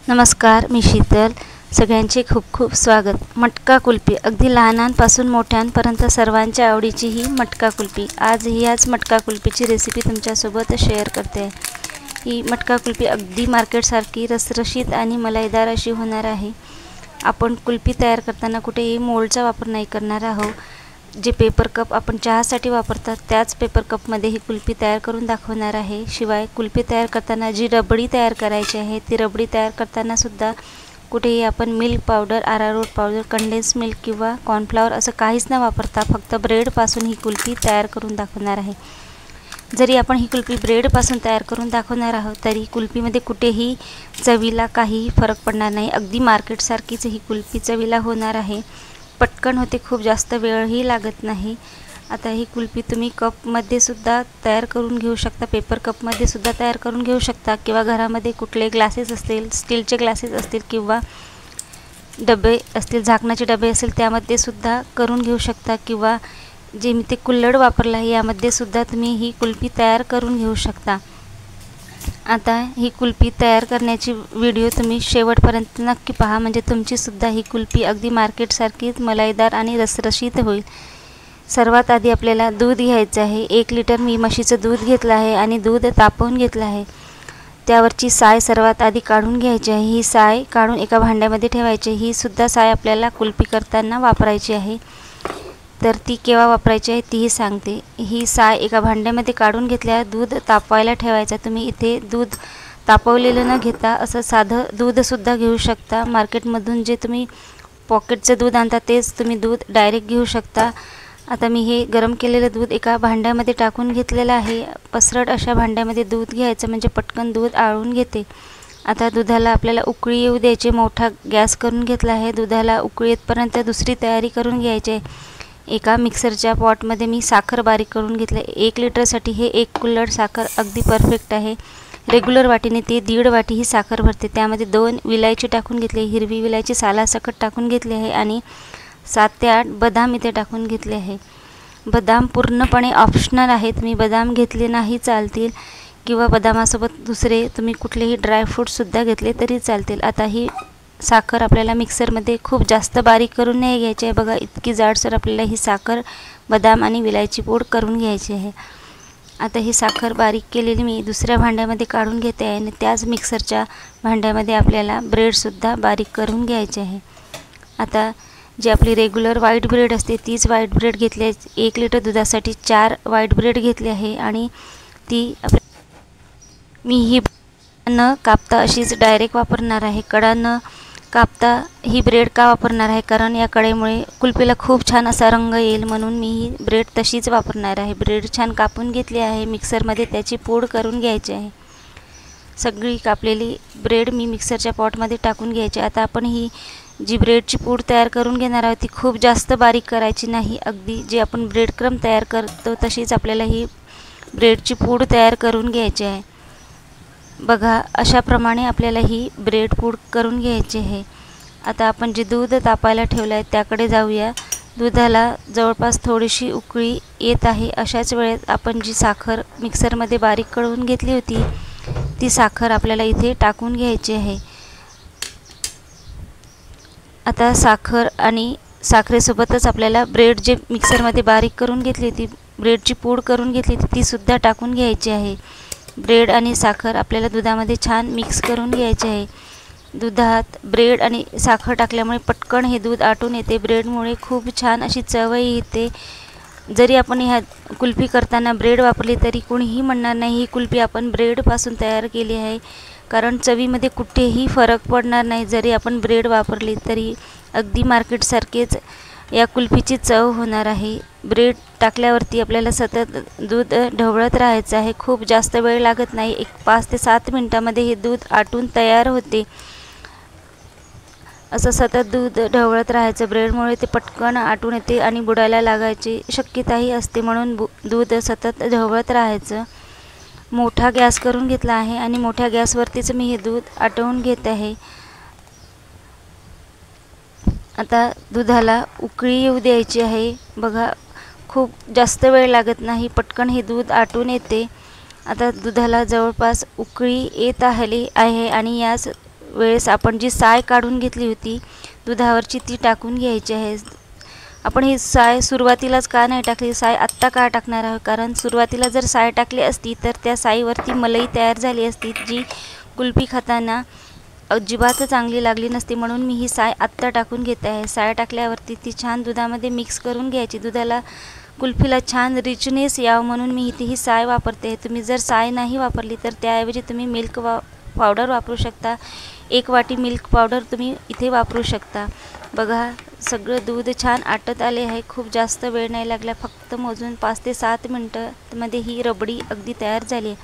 नमस्कार, मी शीतल. सगळ्यांचे खूप खूप स्वागत. मटका कुल्फी अगदी लहानांपासून मोठ्यांपर्यंत सर्वांच्या आवडीची ही मटका कुल्फी. आज ह्याच मटका कुल्फीची रेसिपी तुमच्यासोबत शेअर करते आहे. ही मटका कुल्फी अगदी मार्केटसारखी रसरशीत आणि मलाईदार अशी होणार आहे. आपण कुल्फी तयार करताना कुठेही मोल्डचा वापर नाही करणार आहोत. जे पेपर कप आपण चहासाठी वापरतात त्याच पेपर कपमध्ये ही कुल्फी तयार करून दाखवणार आहे. शिवाय कुल्फी तयार करताना जी रबडी तयार करायची आहे ती रबडी तयार करताना सुद्धा कुठेही आपण मिल्क पावडर, अरारोट पावडर, कंडेन्स मिल्क किंवा कॉर्नफ्लॉवर असं काहीच न वापरता फक्त ब्रेडपासून ही कुल्फी तयार करून दाखवणार आहे. जरी आपण ही कुल्फी ब्रेडपासून तयार करून दाखवणार आहोत तरी कुल्फीमध्ये कुठेही चवीला काहीही फरक पडणार नाही. अगदी मार्केटसारखीच ही कुल्फी चवीला होणार आहे. पटकन होते, खूप जास्त वेळही लागत नाही. आता ही कुल्फी तुम्ही कपमध्ये सुद्धा तयार करून घेऊ शकता, पेपर कपमध्ये सुद्धा तयार करून घेऊ शकता किंवा घरामध्ये कुठले ग्लासेस असतील, स्टीलचे ग्लासेस असतील किंवा डबे असतील, झाकणाचे डबे असतील त्यामध्ये सुद्धा करून घेऊ शकता किंवा जे मी ते कुल्हड वापरलं आहे यामध्ये सुद्धा तुम्ही ही कुल्फी तयार करून घेऊ शकता. आता ही कुल्फी तयार करण्याची व्हिडिओ तुम्ही शेवटपर्यंत नक्की पहा, म्हणजे तुमचीसुद्धा ही कुल्फी अगदी मार्केटसारखीच मलाईदार आणि रसरशीत होईल. सर्वात आधी आपल्याला दूध घ्यायचं आहे. 1 लिटर मी म्हशीचं दूध घेतलं आहे आणि दूध तापवून घेतलं आहे. त्यावरची साय सर्वात आधी काढून घ्यायची आहे. ही साय काढून एका भांड्यामध्ये ठेवायची. ही सुद्धा साय आपल्याला कुल्फी करताना वापरायची आहे. तर ती केव्हा वापरायची आहे तीही सांगते. ही साय एका भांड्यामध्ये काढून घेतल्यावर दूध तापवायला ठेवायचं. तुम्ही इथे दूध तापवलेलं न घेता असं साधं दूधसुद्धा घेऊ शकता. मार्केटमधून जे तुम्ही पॉकेटचं दूध आणता तेच तुम्ही दूध डायरेक्ट घेऊ शकता. आता मी हे गरम केलेलं दूध एका भांड्यामध्ये टाकून घेतलेलं आहे. पसरट अशा भांड्यामध्ये दूध घ्यायचं म्हणजे पटकन दूध आळून घेते. आता दुधाला आपल्याला उकळी येऊ द्यायची. मोठा गॅस करून घेतला आहे. दुधाला उकळी येतपर्यंत दुसरी तयारी करून घ्यायची आहे. एका मिक्सरच्या पॉटमध्ये मी साखर बारीक करून घेतलं. 1 लिटरसाठी हे 1 कुल्हड साखर अगदी परफेक्ट आहे. रेग्युलर वाटीने ती 1.5 वाटी ही साखर भरते. त्यामध्ये 2 विलायची टाकून घेतली, हिरवी विलायची सालासकट टाकून घेतली आहे आणि 7 ते 8 बदाम इथे टाकून घेतले आहे. बदाम पूर्णपणे ऑप्शनल आहे, तुम्ही बदाम घेतले नाही चालतील किंवा बदामासोबत दुसरे तुम्ही कुठलेही ड्रायफ्रूटसुद्धा घेतले तरी चालतील. आता ही साखर आपल्याला मिक्सरमध्ये खूप जास्त बारीक करून नाही घ्यायची आहे. बघा इतकी जाडसर आपल्याला ही साखर, बदाम आणि विलायची पूड करून घ्यायची आहे. आता ही साखर बारीक केलेली मी दुसऱ्या भांड्यामध्ये काढून घेते आहे आणि त्याच मिक्सरच्या भांड्यामध्ये आपल्याला ब्रेडसुद्धा बारीक करून घ्यायचे आहे. आता जी आपली रेग्युलर व्हाईट ब्रेड असते तीच व्हाईट ब्रेड घेतली आहे. 1 लिटर दुधासाठी 4 व्हाईट ब्रेड घेतली आहे आणि ती मी ही न कापता अशीच डायरेक्ट वापरणार आहे. कडा न कापता ही ब्रेड का वापरणार आहे, कारण या कढईमुळे कुल्फीला खूप छान असा रंग येईल म्हणून मी ही ब्रेड तशीच वापरणार आहे. ब्रेड छान कापून घेतली आहे. मिक्सरमध्ये त्याची पूड करून घ्यायची आहे. सगळी कापलेली ब्रेड मी मिक्सरच्या पॉटमध्ये टाकून घ्यायची. आता आपण ही जी ब्रेडची पूड तयार करून घेणार आहोत ती खूप जास्त बारीक करायची नाही. अगदी जे आपण ब्रेड क्रम तयार करतो तशीच आपल्याला ही ब्रेडची पूड तयार करून घ्यायची आहे. बघा अशाप्रमाणे आपल्याला ही ब्रेड पूड करून घ्यायची आहे. आता आपण जे दूध तापायला ठेवलं आहे त्याकडे जाऊया. दुधाला जवळपास थोडीशी उकळी येत आहे. अशाच वेळेत आपण जी साखर मिक्सरमध्ये बारीक करून घेतली होती ती साखर आपल्याला इथे टाकून घ्यायची आहे. आता साखर आणि साखरेसोबतच आपल्याला ब्रेड जे मिक्सरमध्ये बारीक करून घेतली होती, ब्रेडची पूड करून घेतली होती तीसुद्धा टाकून घ्यायची आहे. ब्रेड आणि साखर आपल्याला दुधामध्ये छान मिक्स करून घ्यायचे आहे. दुधात ब्रेड आणि साखर टाकल्यामुळे पटकन हे दूध आटून येते. ब्रेडमुळे खूप छान अशी चवही येते. जरी आपण ह्या कुल्फी करताना ब्रेड वापरली तरी कोणीही म्हणणार नाही ही कुल्फी आपण ब्रेडपासून तयार केली आहे, कारण चवीमध्ये कुठेही फरक पडणार नाही. जरी आपण ब्रेड वापरली तरी अगदी मार्केटसारखेच या कुल्फीची चव होणार आहे. ब्रेड टाकल्यावरती आपल्याला सतत दूध ढवळत राहायचं आहे. खूप जास्त वेळ लागत नाही. 5 ते 7 मिनटामध्ये हे दूध आटून तयार होते. असं सतत दूध ढवळत राहायचं. ब्रेडमुळे ते पटकन आटून येते आणि बुडायला लागायची शक्यताही असते, म्हणून दूध सतत ढवळत राहायचं. मोठा गॅस करून घेतला आहे आणि मोठ्या गॅसवरतीच मी हे दूध आटवून घेत आहे. आता दुधाला उकळी येऊ द्यायची आहे. बघा खूप जास्त वेळ लागत नाही, पटकन हे दूध आटून येते. आता दुधाला जवळपास उकळी येत आहे आणि याच वेळेस आपण जी साय काढून घेतली होती दुधावरची ती टाकून घ्यायची आहे. आपण ही साय सुरुवातीलाच का नाही टाकली, साय आत्ता का टाकणार आहोत, कारण सुरुवातीला जर साय टाकली असती तर त्या साईवरती मलई तयार झाली असती, जी कुल्फी खाताना अजिबात चांगली लागली नसती. म्हणून मी ही साय आत्ता टाकून घेते आहे. साय टाकल्यावरती ती छान दुधामध्ये मिक्स करून घ्यायची. दुधाला कुल्फीला छान रिचनेस यावं म्हणून मी इथे ही साय वापरते. तुम्ही जर साय नाही वापरली तर त्याऐवजी तुम्ही मिल्क पावडर वापरू शकता. 1 वाटी मिल्क पावडर तुम्ही इथे वापरू शकता. बघा सगळं दूध छान आटत आले आहे. खूप जास्त वेळ नाही लागला, फक्त मोजून 5 ते 7 मिनटामध्ये ही रबडी अगदी तयार झाली आहे.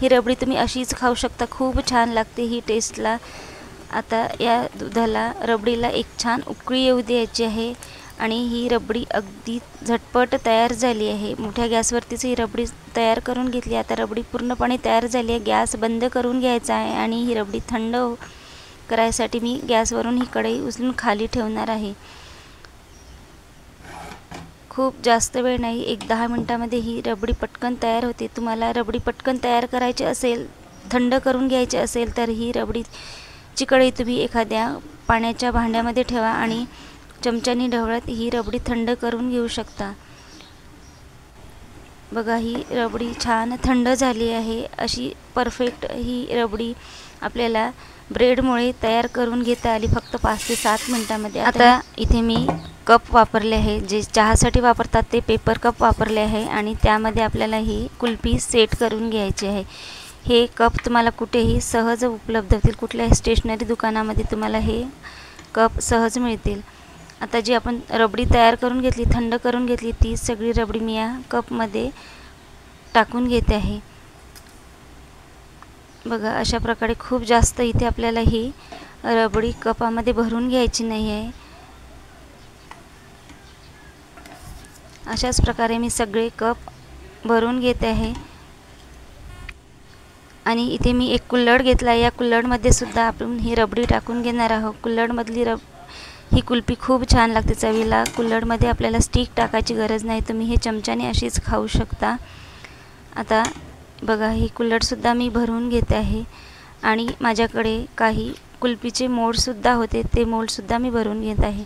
ही रबडी तुम्ही अशीच खाऊ शकता, खूप छान लागते ही टेस्टला. आता या दुधाला रबडीला एक छान उकळी येऊ द्यायची आहे आणि ही रबडी अगदी झटपट तयार झाली आहे. मोठ्या गॅसवरतीच ही रबडी तयार करून घेतली. आता रबडी पूर्णपणे तयार झाली आहे. गॅस बंद करून घ्यायचा आहे आणि ही रबडी थंड करायसाठी मी गॅसवरून ही कढई उचलून खाली ठेवणार आहे. खूप जास्त वेळ नाही, 1-10 मिनटामध्ये ही रबडी पटकन तयार होते. तुम्हाला रबडी पटकन तयार करायची असेल, थंड करून घ्यायची असेल तर ही रबडीची कढई तुम्ही एखाद्या पाण्याच्या भांड्यामध्ये ठेवा आणि चमच्यानी ढवळत ही रबडी थंड करून घेऊ शकता. बघा ही रबडी छान थंड झाली आहे. अशी परफेक्ट ही रबडी आपल्याला ब्रेडमुळे तयार करून घेता आली फक्त 5 ते 7 मिनटामध्ये. आता इथे मी कप वापरले आहे, जे चहासाठी वापरतात ते पेपर कप वापरले आहे आणि त्यामध्ये आपल्याला ही कुल्फी सेट करून घ्यायची आहे. हे कप तुम्हाला कुठेही सहज उपलब्ध होतील. कुठल्याही स्टेशनरी दुकानामध्ये तुम्हाला हे कप सहज मिळतील. आता जी आपण रबडी तयार करून घेतली, थंड करून घेतली, ती सगळी रबडी मी या कपमध्ये टाकून घेते आहे. बघा अशा प्रकारे खूप जास्त इथे आपल्याला ही रबडी कपामध्ये भरून घ्यायची नाही आहे. अशाच प्रकारे मी सगळे कप भरून घेते आहे. आणि इथे मी एक कुल्हड घेतला. या कुल्हडमध्ये सुद्धा आपण ही रबडी टाकून घेणार आहोत. कुल्हडमधली ही कुल्फी खूप छान लागते चवीला. कुल्हडमध्ये आपल्याला स्टिक टाकायची गरज नाही, तुम्ही हे चमच्याने अशीच खाऊ शकता. आता बघा ही कुल्हडसुद्धा मी भरून घेते आहे आणि माझ्याकडे काही कुल्फीचे मोल्डसुद्धा होते, ते मोल्डसुद्धा मी भरून घेत आहे.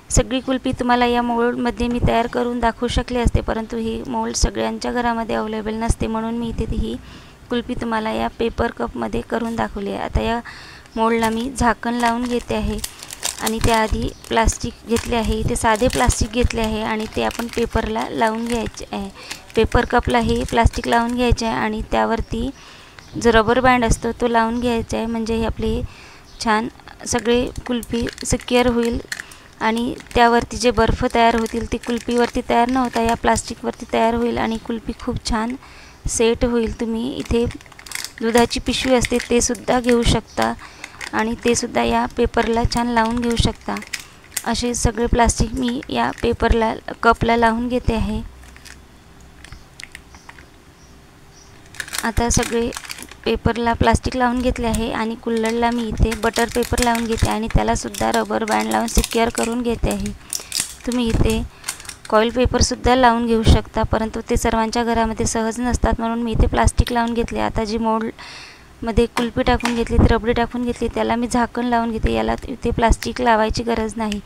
सगळी कुल्फी तुम्हाला या मोल्डमध्ये मी तयार करून दाखवू शकले असते, परंतु ही मोल्ड सगळ्यांच्या घरामध्ये अवेलेबल नसते, म्हणून मी इथे ही कुल्फी तुम्हाला या पेपर कपमध्ये करून दाखवली आहे. आता या मोल्डला मी झाकण लावून घेते आहे आणि त्याआधी प्लास्टिक घेतले आहे. इथे साधे प्लास्टिक घेतले आहे आणि ते आपण पेपरला लावून घ्यायचे आहे. पेपर कपला हे प्लास्टिक लावून घ्यायचे आहे आणि त्यावरती जो रबर बँड असतो तो लावून घ्यायचा आहे, म्हणजे हे आपले छान सगळे कुल्फी सिक्युअर होईल आणि त्यावरती जे बर्फ तयार होतील ते कुल्फीवरती तयार न होता या प्लास्टिकवरती तयार होईल आणि कुल्फी खूप छान सेट होईल. तुम्ही इथे दुधाची पिशवी असते ते सुद्धा घेऊ शकता आणि ते सुद्धा या पेपरला छान लावून घेऊ शकता. असे सगळे प्लास्टिक मी या पेपरला कपला लावून घेते आहे. आता सगळे पेपरला प्लास्टिक लावून घेतले आहे आणि कुल्हडला मी इथे बटर पेपर लावून घेते आणि त्यालासुद्धा रबर बँड लावून सिक्युअर करून घेते आहे. तुम्ही इथे कॉईल पेपरसुद्धा लावून घेऊ शकता, परंतु ते सर्वांच्या घरामध्ये सहज नसतात, म्हणून मी इथे प्लास्टिक लावून घेतले. आता जी मोल्डमध्ये कुल्फी टाकून घेतली, रबडी टाकून घेतली, त्याला मी झाकण लावून घेते. याला इथे प्लास्टिक लावायची गरज नाही.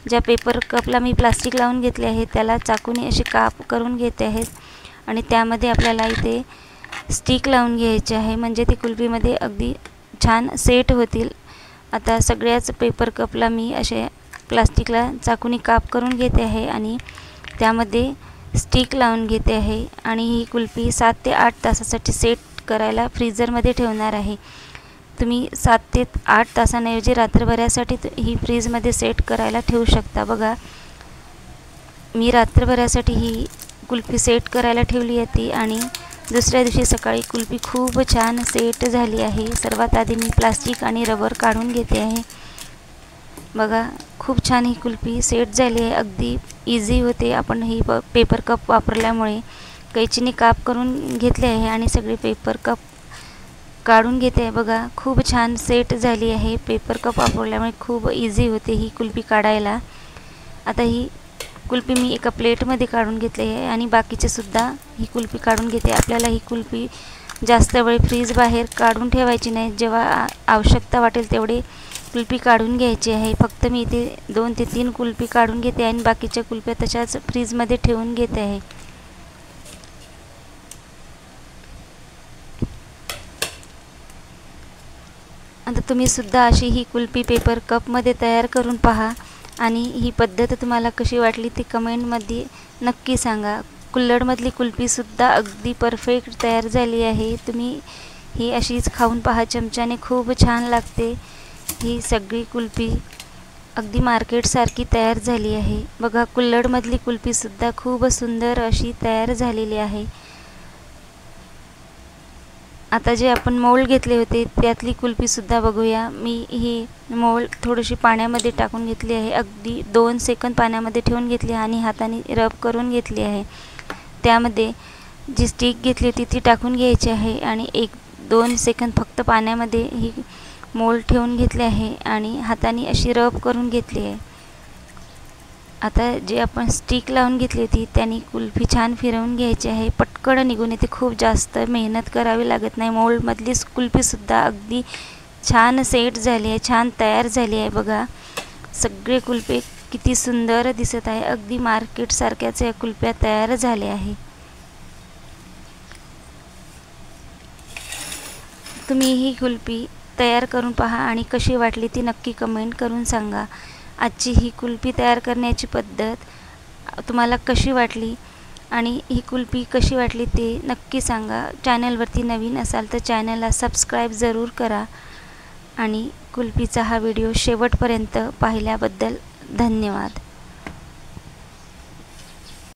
ज्या पेपर कपला मी प्लास्टिक लावून घेतले आहे त्याला चाकूने असे काप करून घेते आहेत आणि त्यामध्ये आपल्याला इथे स्टिक लावून घ्यायचे आहे, म्हणजे ते कुल्फीमध्ये अगदी छान सेट होतील. आता सगळ्याच पेपर कपला मी असे प्लास्टिकला चाकूने काप करून घेते आहे आणि त्यामध्ये स्टिक लावून घेते आहे आणि ही कुल्फी 7 ते 8 तासासाठी सेट करायला फ्रीजरमध्ये ठेवणार आहे. तुम्ही 7 ते 8 तासांऐवजी रात्रभरासाठी ही फ्रीजमध्ये सेट करायला ठेवू शकता. बघा मी रात्रभरासाठी ही कुल्फी सेट करायला ठेवली होती आणि दुसऱ्या दिवशी सकाळी कुल्फी खूप छान सेट झाली आहे. सर्वात आधी मी प्लास्टिक आणि रबर काढून घेते आहे. बघा खूप छान ही कुल्फी सेट झाली आहे. अगदी इझी होते. आपण ही पेपर कप वापरल्यामुळे कैचीने काप करून घेतले आहे आणि सगळे पेपर कप काढून घेते आहे. बघा खूप छान सेट झाली आहे. पेपर कप वापरल्यामुळे खूप इझी होते ही कुल्फी काढायला. आता ही कुल्फी मी एका प्लेटमध्ये काढून घेतली आहे आणि बाकीचे सुद्धा ही कुल्फी काढून घेते. आपल्याला ही कुल्फी जास्त वेळ फ्रीज बाहेर काढून ठेवायची नाही. जेव्हा आवश्यकता वाटेल तेवढे कुल्फी काढून घ्यायची आहे. फक्त मी इथे 2 ते 3 कुल्फी काढून घेते आणि बाकीच्या कुल्फ्या तशाच फ्रीजमध्ये ठेवून घेते आहे. आता तुम्ही सुद्धा अशी ही कुल्फी पेपर कपमध्ये तयार करून पहा आणि ही पद्धत तुम्हाला कशी वाटली ते कमेंटमध्ये नक्की सांगा. कुल्हडमधली कुल्फीसुद्धा अगदी परफेक्ट तयार झाली आहे. तुम्ही ही अशीच खाऊन पहा. चमच्याने खूप छान लागते. ही सगळी कुल्फी अगदी मार्केटसारखी तयार झाली आहे. बघा, कुल्हडमधली कुल्फीसुद्धा खूप सुंदर अशी तयार झालेली आहे. आता जे आपण मोल्ड घेतले होते त्यातली कुल्फीसुद्धा बघूया. मी ही मोल्ड थोडीशी पाण्यामध्ये टाकून घेतली आहे. अगदी 2 सेकंद पाण्यामध्ये ठेवून घेतली आणि हाताने रब करून घेतली आहे. त्यामध्ये जी स्टिक घेतली होती ती टाकून घ्यायची आहे आणि 1-2 सेकंद फक्त पाण्यामध्ये ही मोल्ड ठेवून घेतले आहे आणि हाताने अशी रब करून घेतली आहे. आता जे आपण स्टिक लावून घेतली होती त्याने कुल्फी छान फिरवून घ्यायची आहे. पटकन निघून येते. खूप जास्त मेहनत करावी लागत नाही. मोल्डमधली कुल्फीसुद्धा अगदी छान सेट झाली आहे, छान तयार झाली आहे. बघा, सगळे कुल्फे किती सुंदर दिसत आहे. अगदी मार्केटसारख्याच या कुल्फ्या तयार झाल्या आहे. तुम्ही ही कुल्फी तयार करून पहा आणि कशी वाटली ती नक्की कमेंट करून सांगा. आजची ही कुल्फी तयार करण्याची पद्धत तुम्हाला कशी वाटली आणि ही कुल्फी कशी वाटली ते नक्की सांगा. चॅनलवरती नवीन असाल तर चॅनलला सबस्क्राईब जरूर करा आणि कुल्फीचा हा व्हिडिओ शेवटपर्यंत पाहिल्याबद्दल धन्यवाद.